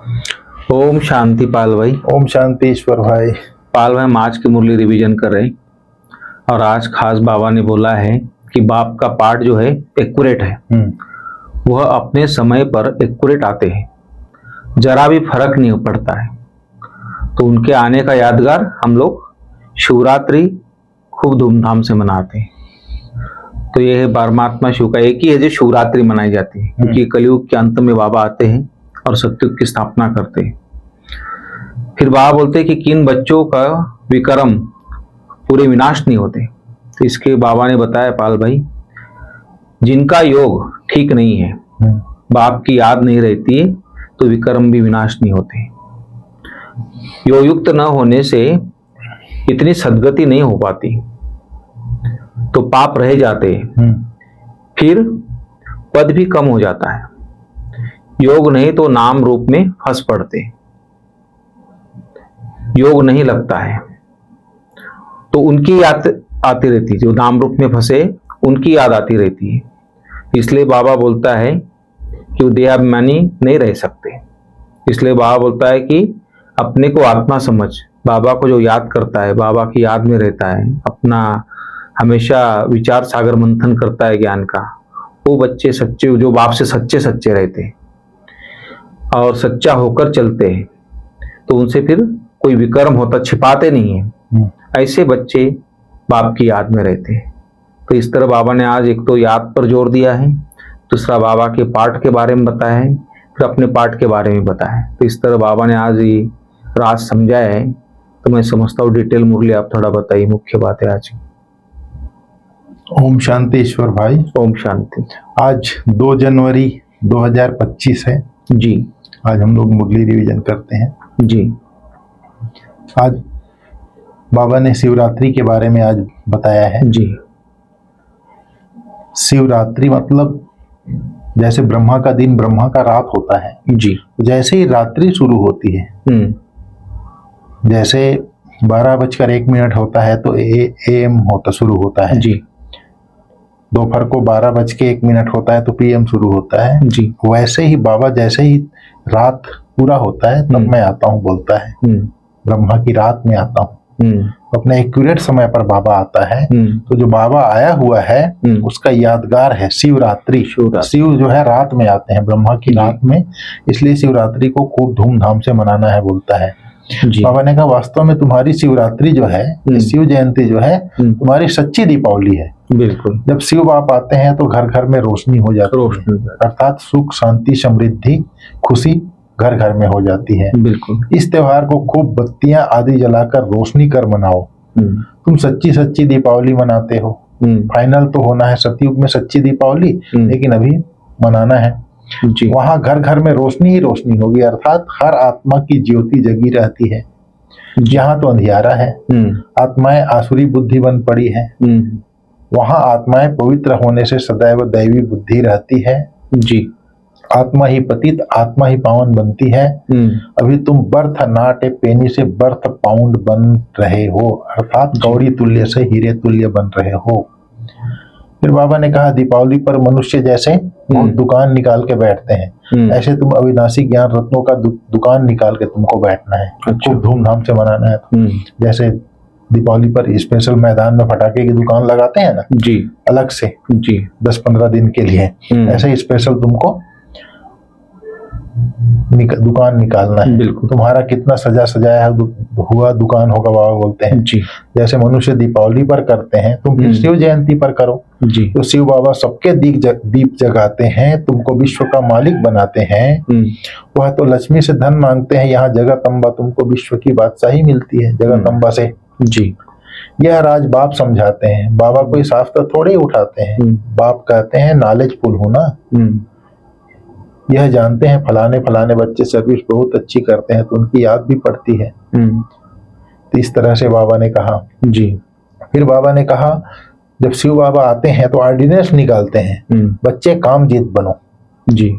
ओम शांति पाल भाई। ओम शांति ईश्वर भाई। पाल भाई, हम आज की मुरली रिवीजन कर रहे हैं और आज खास बाबा ने बोला है कि बाप का पाठ जो है एक्यूरेट है। वह अपने समय पर एक्यूरेट आते हैं, जरा भी फर्क नहीं पड़ता है। तो उनके आने का यादगार हम लोग शिवरात्रि खूब धूमधाम से मनाते हैं। तो ये है परमात्मा शिव का एक ही है जो शिवरात्रि मनाई जाती है, क्योंकि कलयुग के अंत में बाबा आते हैं और सत्युग की स्थापना करते हैं। फिर बाबा बोलते हैं कि किन बच्चों का विक्रम पूरे विनाश नहीं होते। तो इसके बाबा ने बताया पाल भाई, जिनका योग ठीक नहीं है, बाप की याद नहीं रहती है, तो विक्रम भी विनाश नहीं होते। योग युक्त न होने से इतनी सद्गति नहीं हो पाती, तो पाप रह जाते हैं, फिर पद भी कम हो जाता है। योग नहीं तो नाम रूप में फंस पड़ते, योग नहीं लगता है तो उनकी याद आती रहती है। जो नाम रूप में फंसे उनकी याद आती रहती है। इसलिए बाबा बोलता है कि वो देहाभिमानी नहीं रह सकते। इसलिए बाबा बोलता है कि अपने को आत्मा समझ, बाबा को जो याद करता है, बाबा की याद में रहता है, अपना हमेशा विचार सागर मंथन करता है ज्ञान का, वो बच्चे सच्चे, जो बाप से सच्चे सच्चे रहते हैं और सच्चा होकर चलते हैं, तो उनसे फिर कोई विक्रम होता, छिपाते नहीं है। ऐसे बच्चे बाप की याद में रहते हैं। तो इस तरह बाबा ने आज एक तो याद पर जोर दिया है, दूसरा बाबा के पाठ के बारे में बताया है, फिर अपने पाठ के बारे में बताया है। तो इस तरह बाबा ने आज ये राज समझाया है। तो मैं समझता हूँ डिटेल मुरली आप थोड़ा बताइए, मुख्य बात है आज की। ओम शांति ईश्वर भाई। ओम शांति। आज 2 जनवरी 2025 है जी। आज हम लोग मुरली रिवीजन करते हैं जी। आज बाबा ने शिवरात्रि के बारे में आज बताया है। जी। शिवरात्रि मतलब जैसे ब्रह्मा का दिन, ब्रह्मा का रात होता है। जी। जैसे ही रात्रि शुरू होती है, जैसे 12:01 होता है तो AM होता शुरू होता है। जी। दोपहर को 12:01 होता है तो PM शुरू होता है। जी। वैसे ही बाबा जैसे ही रात पूरा होता है तब मैं आता हूँ बोलता है। ब्रह्मा की रात में आता हूँ। अपने एक्यूरेट समय पर बाबा आता है। तो जो बाबा आया हुआ है उसका यादगार है शिवरात्रि। शिव जो है रात में आते हैं, ब्रह्मा की रात में, इसलिए शिवरात्रि को खूब धूमधाम से मनाना है बोलता है। बाबा ने कहा वास्तव में तुम्हारी शिवरात्रि जो है, शिव जयंती जो है, तुम्हारी सच्ची दीपावली है। बिल्कुल। जब शिव बाप आते हैं तो घर घर में रोशनी हो जाती है, अर्थात सुख शांति समृद्धि खुशी घर घर में हो जाती है। बिल्कुल। इस त्योहार को खूब बत्तियां आदि जलाकर रोशनी कर मनाओ। तुम सच्ची सच्ची दीपावली मनाते हो। फाइनल तो होना है सतयुग में सच्ची दीपावली, लेकिन अभी मनाना है। वहां घर घर में रोशनी ही रोशनी होगी, अर्थात हर आत्मा की ज्योति जगी रहती है। यहाँ तो अंधियारा है, आत्माएं आसुरी बुद्धि बन पड़ी है। वहां आत्माएं पवित्र होने से सदैव दैवी बुद्धि रहती है। जी। आत्मा ही पतित, आत्मा ही पावन बनती है। अभी तुम बर्थ नाटे पेनी से बर्थ पाउंड बन रहे हो, अर्थात कौड़ी तुल्य से हीरे तुल्य बन रहे हो। फिर बाबा ने कहा दीपावली पर मनुष्य जैसे दुकान निकाल के बैठते हैं, ऐसे तुम अविनाशी ज्ञान रत्नों का दुकान निकाल के तुमको बैठना है। खूब धूमधाम से मनाना है। जैसे दीपावली पर स्पेशल मैदान में पटाखे की दुकान लगाते हैं ना, जी, अलग से, जी, 10-15 दिन के लिए, ऐसे स्पेशल तुमको दुकान निकालना है। बिल्कुल। तुम्हारा कितना सजा सजाया हुआ दुकान होगा, बाबा बोलते हैं। जी। जैसे मनुष्य दीपावली पर करते हैं, तुम फिर शिव जयंती पर करो। जी। तो शिव बाबा सबके दीप जगाते हैं, तुमको विश्व का मालिक बनाते हैं। वह तो लक्ष्मी से धन मांगते हैं, यहाँ जगतम्बा तुमको विश्व की बादशाही मिलती है जगतम्बा से। जी। यह राज बाप समझाते हैं। बाबा कोई शास्त्र थोड़े ही उठाते हैं। बाप कहते हैं नॉलेजफुल होना। यह जानते हैं फलाने फलाने बच्चे सर्विस बहुत अच्छी करते हैं तो उनकी याद भी पड़ती है। तो इस तरह से बाबा ने कहा। जी। फिर बाबा ने कहा जब शिव बाबा आते हैं तो ऑर्डिनेंस निकालते हैं, बच्चे काम जीत बनो। जी।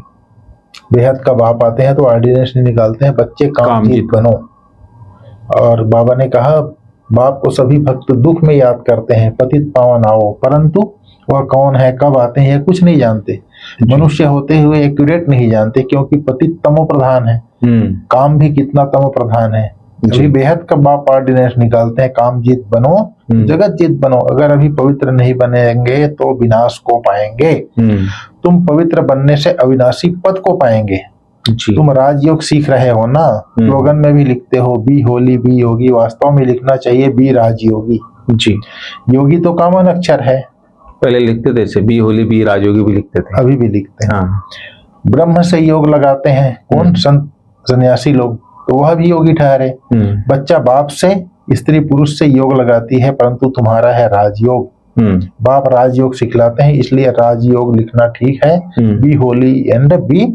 बेहद का बाप आते हैं तो ऑर्डिनेंस निकालते हैं, बच्चे काम जीत बनो। और बाबा ने कहा बाप को सभी भक्त दुख में याद करते हैं, पतित पावन आओ, परंतु वह कौन है, कब आते हैं, यह कुछ नहीं जानते। मनुष्य होते हुए एक्यूरेट नहीं जानते, क्योंकि पति तमो प्रधान है, काम भी कितना तमो प्रधान है। अभी बेहद का बाप ऑर्डिनेंस निकालते हैं, काम जीत बनो जगत जीत बनो। अगर अभी पवित्र नहीं बनेंगे तो विनाश को पाएंगे। तुम पवित्र बनने से अविनाशी पद को पाएंगे। तुम राजयोग सीख रहे हो ना, स्लोगन में भी लिखते हो बी होली बी योगी, वास्तव में लिखना चाहिए बी राजयोगी। जी, योगी तो कॉमन अक्षर है, पहले लिखते थे ऐसे बी होली बी राजयोगी भी लिखते थे, अभी भी लिखते हैं। ब्रह्म से योग लगाते हैं कौन? संत सन्यासी लोग, तो वह भी योगी ठहरे। बच्चा बाप से, स्त्री पुरुष से योग लगाती है, परंतु तुम्हारा है राजयोग। बाप राजयोग सिखलाते हैं, इसलिए राजयोग लिखना ठीक है, बी होली एंड बी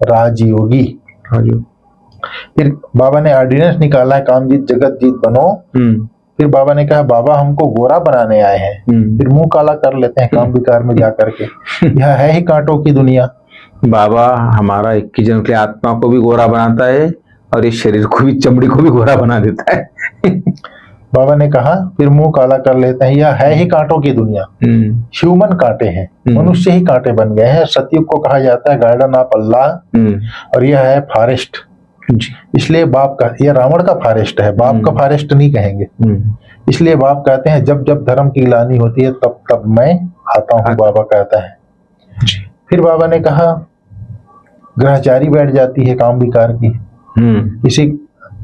राजयोगी। फिर बाबा ने ऑर्डिनेंस निकाला है, काम जीत जगत जीत बनो। फिर बाबा ने कहा बाबा हमको गोरा बनाने आए हैं, फिर मुंह काला कर लेते हैं काम विकार में जा करके। यह है ही कांटों की दुनिया। बाबा हमारा 21 जन्म के आत्मा को भी गोरा बनाता है और इस शरीर को भी, चमड़ी को भी गोरा बना देता है। बाबा ने कहा फिर मुंह काला कर लेते हैं। यह है ही कांटों की दुनिया। ह्यूमन कांटे हैं, मनुष्य ही कांटे बन गए हैं। सतयुग को कहा जाता है गार्डन ऑफ अल्लाह, और यह है फॉरेस्ट। इसलिए बाप का, यह रावण का फॉरेस्ट है, बाप का फॉरेस्ट नहीं कहेंगे। इसलिए बाप कहते हैं जब जब धर्म की ग्लानि होती है तब तब मैं आता हूँ, बाबा कहता है। फिर बाबा ने कहा ग्रहचारी बैठ जाती है काम विकार की। किसी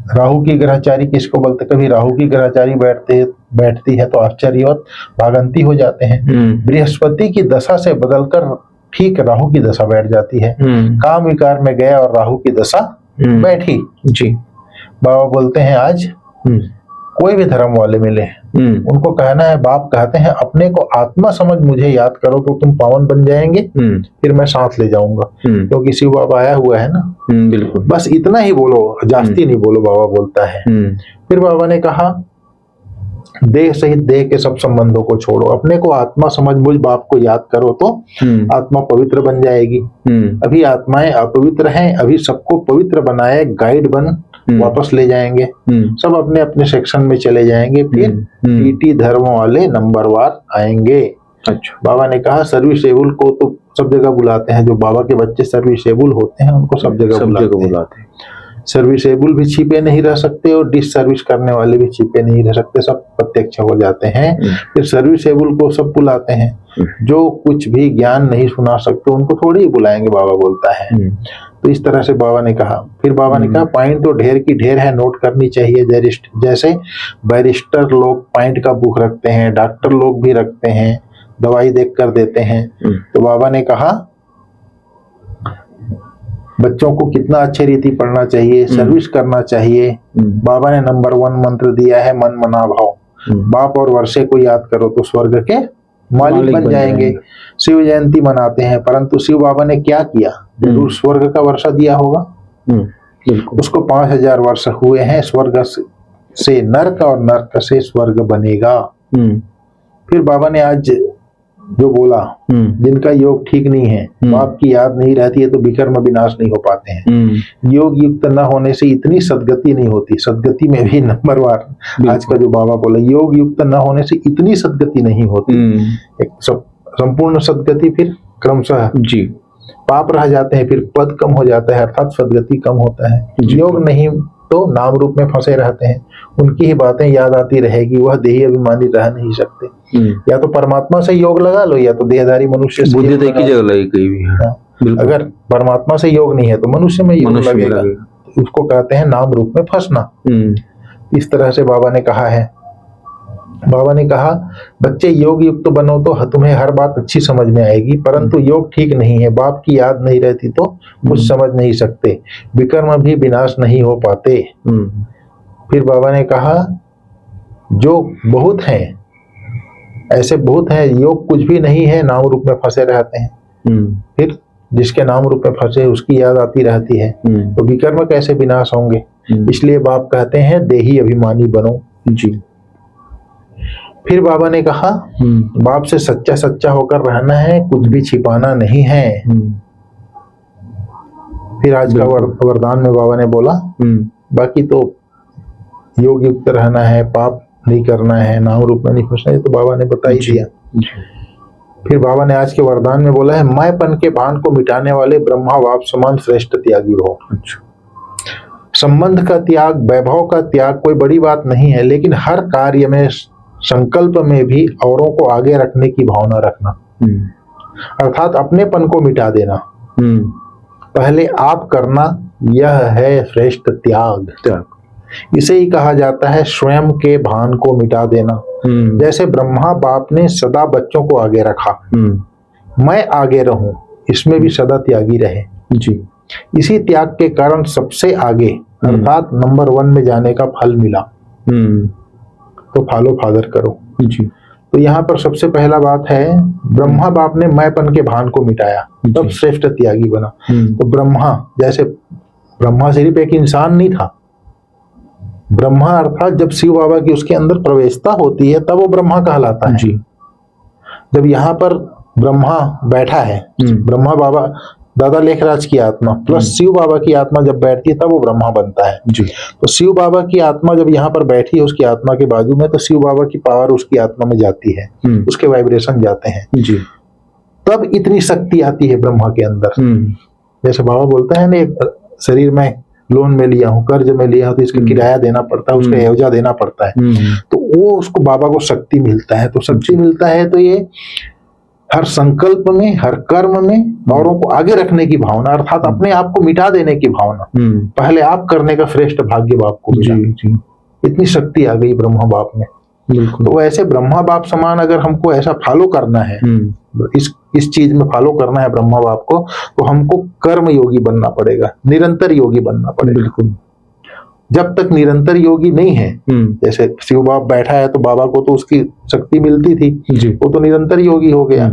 राहु की ग्रहचारी किसको बोलते? कभी राहु की ग्रहचारी बैठती है तो आश्चर्य और भागंती हो जाते हैं। बृहस्पति की दशा से बदलकर ठीक राहु की दशा बैठ जाती है। काम विकार में गया और राहु की दशा बैठी। जी, बाबा बोलते हैं आज कोई भी धर्म वाले मिले, उनको कहना है, बाप कहते हैं अपने को आत्मा समझ मुझे याद करो तो तुम पावन बन जाएंगे, फिर मैं साथ ले जाऊंगा, क्योंकि शिव बाबा आया हुआ है ना। बिल्कुल, बस इतना ही बोलो, जास्ती नहीं बोलो, बाबा बोलता है। फिर बाबा ने कहा देह सहित देह के सब संबंधों को छोड़ो, अपने को आत्मा समझ मुझ बाप को याद करो तो आत्मा पवित्र बन जाएगी। अभी आत्माएं अपवित्र हैं, अभी सबको पवित्र बनाए गाइड बन वापस ले जाएंगे। सब अपने अपने सेक्शन में चले जाएंगे, फिर पीटी धर्म वाले नंबरवार आएंगे। अच्छा, बाबा ने कहा सर्विसेबल को तो सब जगह बुलाते हैं, जो बाबा के बच्चे सर्विसेबल होते हैं उनको सब जगह बुलाते हैं। सर्विसेबल भी छिपे नहीं रह सकते और डिस सर्विस करने वाले भी छिपे नहीं रह सकते, सब प्रत्यक्ष हो जाते हैं। फिर सर्विसेबल को सब बुलाते हैं, जो कुछ भी ज्ञान नहीं सुना सकते उनको थोड़ी ही बुलाएंगे, बाबा बोलता है। तो इस तरह से बाबा ने कहा। फिर बाबा ने कहा पॉइंट तो ढेर की ढेर है, नोट करनी चाहिए। जैसे बैरिस्टर लोग पॉइंट का बुक रखते हैं, डॉक्टर लोग भी रखते हैं, दवाई देख कर देते हैं। तो बाबा ने कहा बच्चों को कितना अच्छे रीति पढ़ना चाहिए, सर्विस करना चाहिए। बाबा ने नंबर 1 मंत्र दिया है, मन मना भाव। बाप और वर्षे को याद करो तो स्वर्ग के मालिक बन जाएंगे। शिव जयंती मनाते हैं, परंतु शिव बाबा ने क्या किया? जरूर स्वर्ग का वर्षा दिया होगा। उसको 5000 वर्ष हुए हैं, स्वर्ग से नर्क और नर्क से स्वर्ग बनेगा। फिर बाबा ने आज जो बोला, जिनका योग ठीक नहीं है, बाप की याद नहीं रहती है तो विकर्म विनाश नहीं हो पाते हैं। योग युक्त न होने से इतनी सदगति नहीं होती, सदगति में भी नंबरवार आज का जो बाबा बोला, योग युक्त न होने से इतनी सदगति नहीं होती। एक संपूर्ण सदगति, फिर क्रमशः जी पाप रह जाते हैं, फिर पद कम हो जाता है, अर्थात सदगति कम होता है। योग नहीं तो नाम रूप में फंसे रहते हैं, उनकी ही बातें याद आती रहेगी, वह देही अभिमानी रह नहीं सकते। या तो परमात्मा से योग लगा लो, या तो देहधारी मनुष्य से बुद्धि की जगह लगेगी भी। अगर परमात्मा से योग नहीं है तो मनुष्य में योग लगेगा, उसको कहते हैं नाम रूप में फंसना। इस तरह से बाबा ने कहा है। बाबा ने कहा बच्चे योग युक्त बनो तो तुम्हें हर बात अच्छी समझ में आएगी, परंतु योग ठीक नहीं है, बाप की याद नहीं रहती तो कुछ समझ नहीं सकते, विकर्म भी विनाश नहीं हो पाते। फिर बाबा ने कहा जो बहुत हैं, ऐसे बहुत हैं, योग कुछ भी नहीं है, नाम रूप में फंसे रहते हैं। फिर जिसके नाम रूप में फंसे उसकी याद आती रहती है, तो विकर्म कैसे विनाश होंगे? इसलिए बाप कहते हैं देही अभिमानी बनो। जी। फिर बाबा ने कहा बाप से सच्चा सच्चा होकर रहना है, कुछ भी छिपाना नहीं है। फिर आज का वरदान में बाबा ने बोला बाकी तो योग युक्त रहना है, पाप नहीं करना है, नाम रूप में नहीं फंसना है, तो बाबा ने बता ही दिया। फिर बाबा ने आज के वरदान में बोला है, मैंपन के भान को मिटाने वाले ब्रह्मा बाप समान श्रेष्ठ त्यागी हो। अच्छा। संबंध का त्याग, वैभव का त्याग कोई बड़ी बात नहीं है, लेकिन हर कार्य में, संकल्प में भी औरों को आगे रखने की भावना रखना, अर्थात अपनेपन को मिटा देना, पहले आप करना, यह है श्रेष्ठ त्याग। इसे ही कहा जाता है स्वयं के भान को मिटा देना। जैसे ब्रह्मा बाप ने सदा बच्चों को आगे रखा, मैं आगे रहूं, इसमें भी सदा त्यागी रहे जी। इसी त्याग के कारण सबसे आगे अर्थात नंबर 1 में जाने का फल मिला। तो फॉलो फादर करो जी। तो यहाँ पर सबसे पहला बात है, ब्रह्मा बाप ने मैंपन के भान को मिटाया, तब श्रेष्ठ त्यागी बना। तो ब्रह्मा, जैसे ब्रह्मा सिर्फ एक इंसान नहीं था, ब्रह्मा अर्थात जब शिव बाबा की उसके अंदर प्रवेशता होती है तब वो ब्रह्मा कहलाता है जी। जब यहाँ पर ब्रह्मा बैठा है, ब्रह्मा बाबा दादा लेखराज की आत्मा प्लस शिव बाबा की आत्मा जब बैठती है तब वो ब्रह्मा बनता है जी। तो शिव बाबा की आत्मा जब यहाँ पर बैठी है उसकी आत्मा के बाजू में, तो शिव बाबा की पावर उसकी आत्मा में जाती है, उसके वाइब्रेशन जाते हैं जी। तब इतनी शक्ति आती है ब्रह्मा के अंदर। जैसे बाबा बोलता है ना, शरीर में लोन में लिया हूँ, कर्ज में लिया हूँ, तो इसका किराया देना पड़ता है, उसका एवजा देना पड़ता है, तो वो उसको बाबा को शक्ति मिलता है। तो शक्ति मिलता है तो ये हर संकल्प में, हर कर्म में औरों को आगे रखने की भावना, अर्थात अपने आप को मिटा देने की भावना, पहले आप करने का श्रेष्ठ भाग्य बाप को मिला जी। इतनी शक्ति आ गई ब्रह्मा बाप में। तो ऐसे ब्रह्मा बाप समान अगर हमको ऐसा फॉलो करना है, इस चीज में फॉलो करना है ब्रह्मा बाप को, तो हमको कर्म योगी बनना पड़ेगा, निरंतर योगी बनना पड़ेगा। बिल्कुल। जब तक निरंतर योगी नहीं है, जैसे शिव बाप बैठा है तो बाबा को तो उसकी शक्ति मिलती थी जी। वो तो निरंतर योगी हो गया,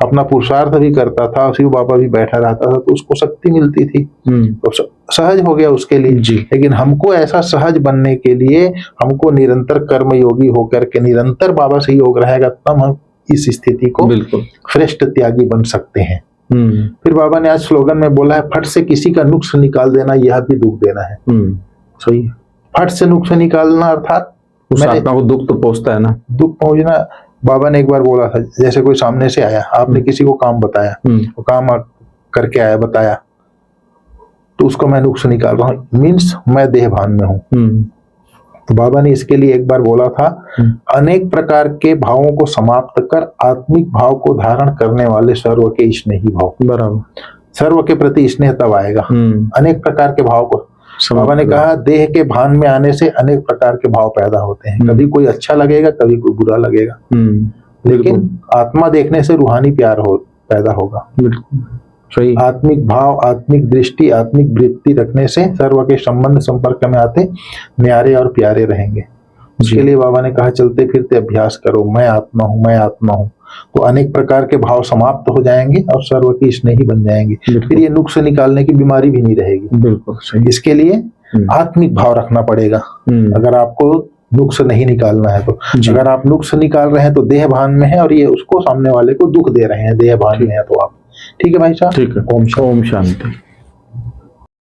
अपना पुरुषार्थ भी करता था, शिव बाबा भी बैठा रहता था तो उसको शक्ति मिलती थी, तो सहज हो गया उसके लिए जी। लेकिन हमको ऐसा सहज बनने के लिए हमको निरंतर कर्म योगी होकर के निरंतर बाबा से योग रहेगा, तब हम इस स्थिति को श्रेष्ठ त्यागी बन सकते हैं। फिर बाबा ने आज स्लोगन में बोला है, फट से किसी का नुक्स निकाल देना, यह भी दुख देना है। सही। फट से नुक्स निकालना अर्थात उस आत्मा को दुख तो पहुंचता है ना, दुख पहुंचना। बाबा ने एक बार बोला था, जैसे कोई सामने से आया, आपने किसी को काम बताया, वो काम करके आया, बताया, तो उसको मैं नुक्स निकाल रहा हूँ, मीन्स मैं देह भान में हूँ। तो बाबा ने इसके लिए एक बार बोला था, अनेक प्रकार के भावों को समाप्त कर आत्मिक भाव को धारण करने वाले सर्व के स्नेही भाव। बराबर। सर्व के प्रति स्नेह तब आएगा, अनेक प्रकार के भाव को। बाबा ने कहा, देह के भान में आने से अनेक प्रकार के भाव पैदा होते हैं, कभी कोई अच्छा लगेगा, कभी कोई बुरा लगेगा, लेकिन आत्मा देखने से रूहानी प्यार पैदा होगा। सही। आत्मिक भाव, आत्मिक दृष्टि, आत्मिक वृत्ति रखने से सर्व के संबंध संपर्क में आते न्यारे और प्यारे रहेंगे। इसके लिए बाबा ने कहा, चलते फिरते अभ्यास करो, मैं आत्मा हूँ, मैं आत्मा हूँ, तो अनेक प्रकार के भाव समाप्त हो जाएंगे और सर्व की स्नेही बन जाएंगे। फिर ये नुक्स निकालने की बीमारी भी नहीं रहेगी। बिल्कुल सही। इसके लिए आत्मिक भाव रखना पड़ेगा, अगर आपको नुक्स नहीं निकालना है तो। अगर आप नुक्स निकाल रहे हैं तो देह भान में है और ये उसको सामने वाले को दुख दे रहे हैं, देह भान में है तो आप। ठीक है भाई साहब, ठीक है। ओम शांति।